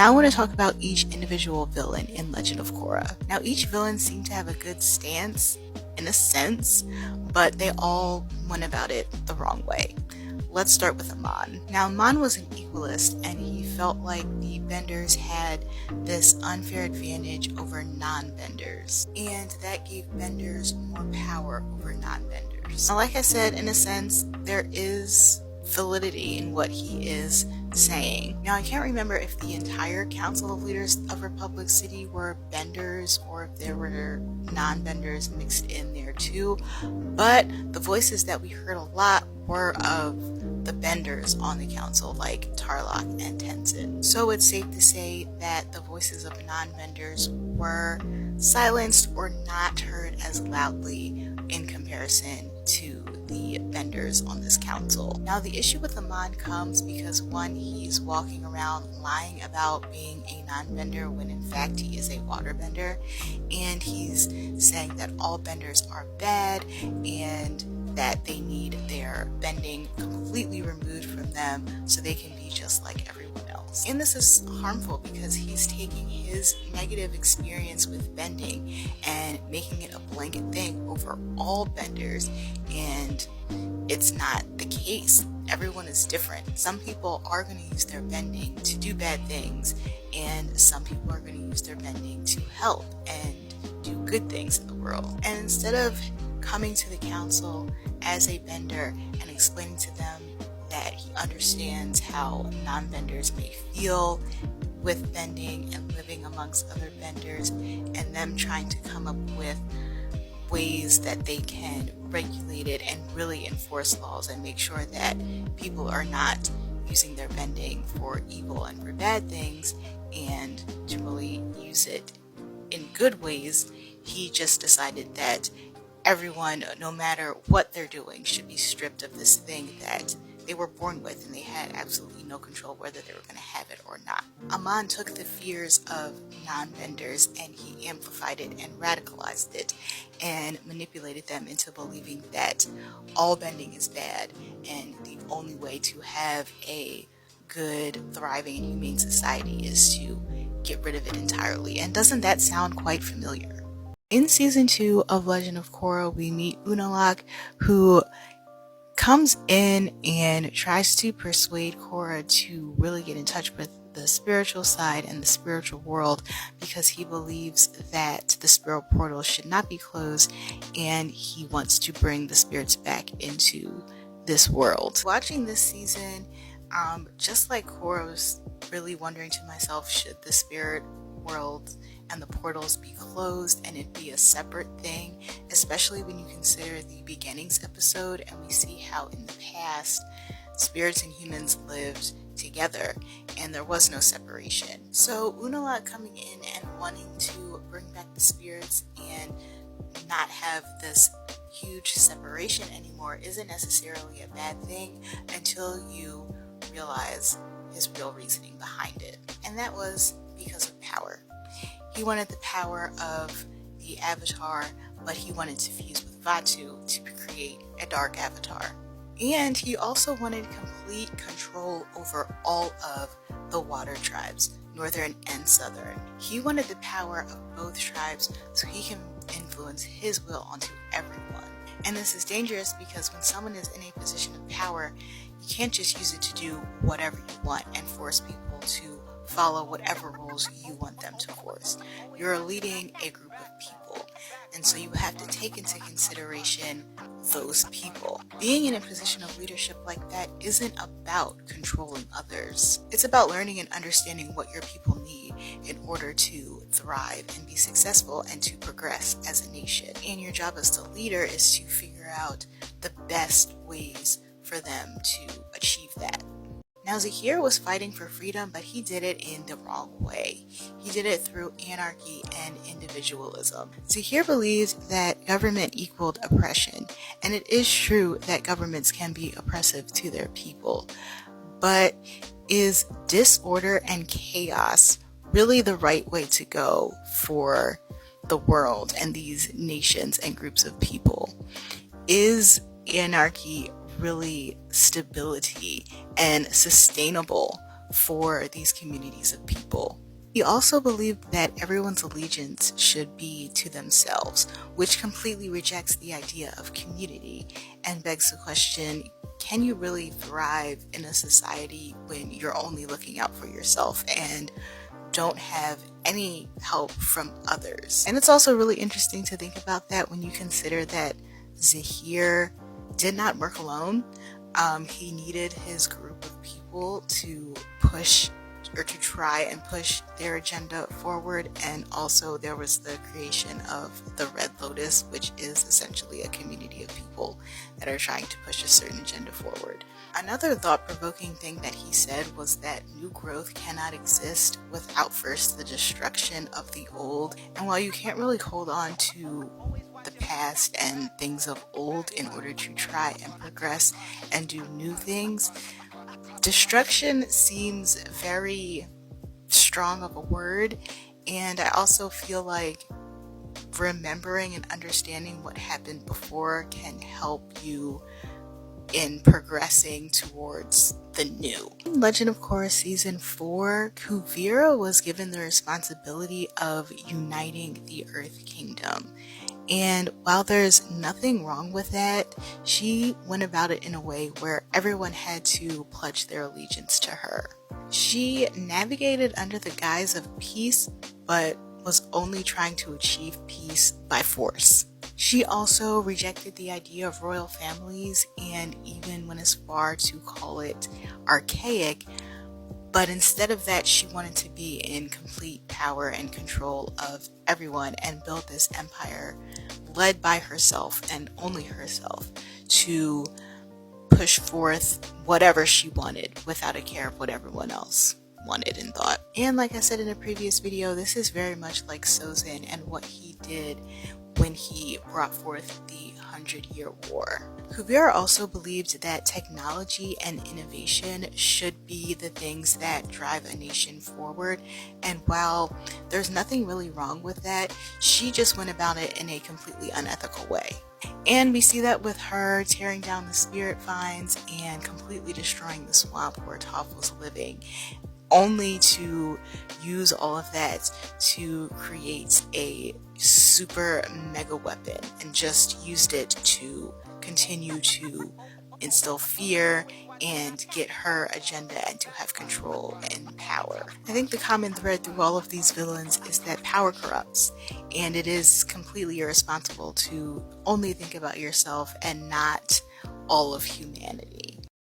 Now I want to talk about each individual villain in Legend of Korra. Now each villain seemed to have a good stance, in a sense, but they all went about it the wrong way. Let's start with Amon. Now Amon was an equalist and he felt like the benders had this unfair advantage over non-benders, and that gave benders more power over non-benders. Now like I said, in a sense, there is validity in what he is saying. Now I can't remember if the entire Council of Leaders of Republic City were benders or if there were non-benders mixed in there too, but the voices that we heard a lot were of the benders on the council, like Tarlok and Tenzin. So it's safe to say that the voices of non-benders were silenced or not heard as loudly in comparison to the benders on this council. Now the issue with Amon comes because one, he's walking around lying about being a non-bender when in fact he is a waterbender, and he's saying that all benders are bad and that they need their bending completely removed from them so they can be just like everyone else. And this is harmful because he's taking his negative experience with bending and making it a blanket thing over all benders, and it's not the case. Everyone is different. Some people are going to use their bending to do bad things, and some people are going to use their bending to help and do good things in the world. And instead of coming to the council as a bender and explaining to them that he understands how non-benders may feel with bending and living amongst other benders, and them trying to come up with ways that they can regulate it and really enforce laws and make sure that people are not using their bending for evil and for bad things, and to really use it in good ways, he just decided that everyone, no matter what they're doing, should be stripped of this thing that they were born with, and they had absolutely no control whether they were going to have it or not. Amon took the fears of non-benders and he amplified it and radicalized it and manipulated them into believing that all bending is bad and the only way to have a good, thriving, and humane society is to get rid of it entirely. And doesn't that sound quite familiar? In season 2 of Legend of Korra, we meet Unalaq, who comes in and tries to persuade Korra to really get in touch with the spiritual side and the spiritual world, because he believes that the spirit portal should not be closed and he wants to bring the spirits back into this world. Watching this season, just like Korra, was really wondering to myself, should the spirit world and the portals be closed and it be a separate thing, especially when you consider the beginnings episode and we see how in the past spirits and humans lived together and there was no separation. So Unalaq coming in and wanting to bring back the spirits and not have this huge separation anymore isn't necessarily a bad thing until you realize his real reasoning behind it, and that was because of power. He wanted the power of the Avatar, but he wanted to fuse with Vatu to create a dark Avatar. And he also wanted complete control over all of the water tribes, northern and southern. He wanted the power of both tribes so he can influence his will onto everyone. And this is dangerous because when someone is in a position of power, you can't just use it to do whatever you want and force people to follow whatever rules you want them to force. You're leading a group of people, and so you have to take into consideration those people. Being in a position of leadership like that isn't about controlling others. It's about learning and understanding what your people need in order to thrive and be successful and to progress as a nation. And your job as the leader is to figure out the best ways for them to achieve that. Now Zahir was fighting for freedom, but he did it in the wrong way. He did it through anarchy and individualism. Zahir believed that government equaled oppression, and it is true that governments can be oppressive to their people. But is disorder and chaos really the right way to go for the world and these nations and groups of people? Is anarchy really stability and sustainable for these communities of people. He also believed that everyone's allegiance should be to themselves, which completely rejects the idea of community and begs the question, can you really thrive in a society when you're only looking out for yourself and don't have any help from others? And it's also really interesting to think about that when you consider that Zahir did not work alone. He needed his group of people to push or to try and push their agenda forward, and also there was the creation of the Red Lotus, which is essentially a community of people that are trying to push a certain agenda forward. Another thought-provoking thing that he said was that new growth cannot exist without first the destruction of the old, and while you can't really hold on to the past and things of old in order to try and progress and do new things, destruction seems very strong of a word, and I also feel like remembering and understanding what happened before can help you in progressing towards the new. In Legend of Korra Season 4, Kuvira was given the responsibility of uniting the Earth Kingdom. And while there's nothing wrong with that, she went about it in a way where everyone had to pledge their allegiance to her. She navigated under the guise of peace, but was only trying to achieve peace by force. She also rejected the idea of royal families and even went as far to call it archaic, but instead of that, she wanted to be in complete power and control of everyone and build this empire led by herself and only herself to push forth whatever she wanted without a care of what everyone else wanted and thought. And like I said in a previous video, this is very much like Sozin and what he did when he brought forth the 100-Year War. Kuvira also believed that technology and innovation should be the things that drive a nation forward, and while there's nothing really wrong with that, she just went about it in a completely unethical way. And we see that with her tearing down the spirit vines and completely destroying the swamp where Toph was living, only to use all of that to create a super mega weapon, and just used it to continue to instill fear and get her agenda and to have control and power. I think the common thread through all of these villains is that power corrupts, and it is completely irresponsible to only think about yourself and not all of humanity.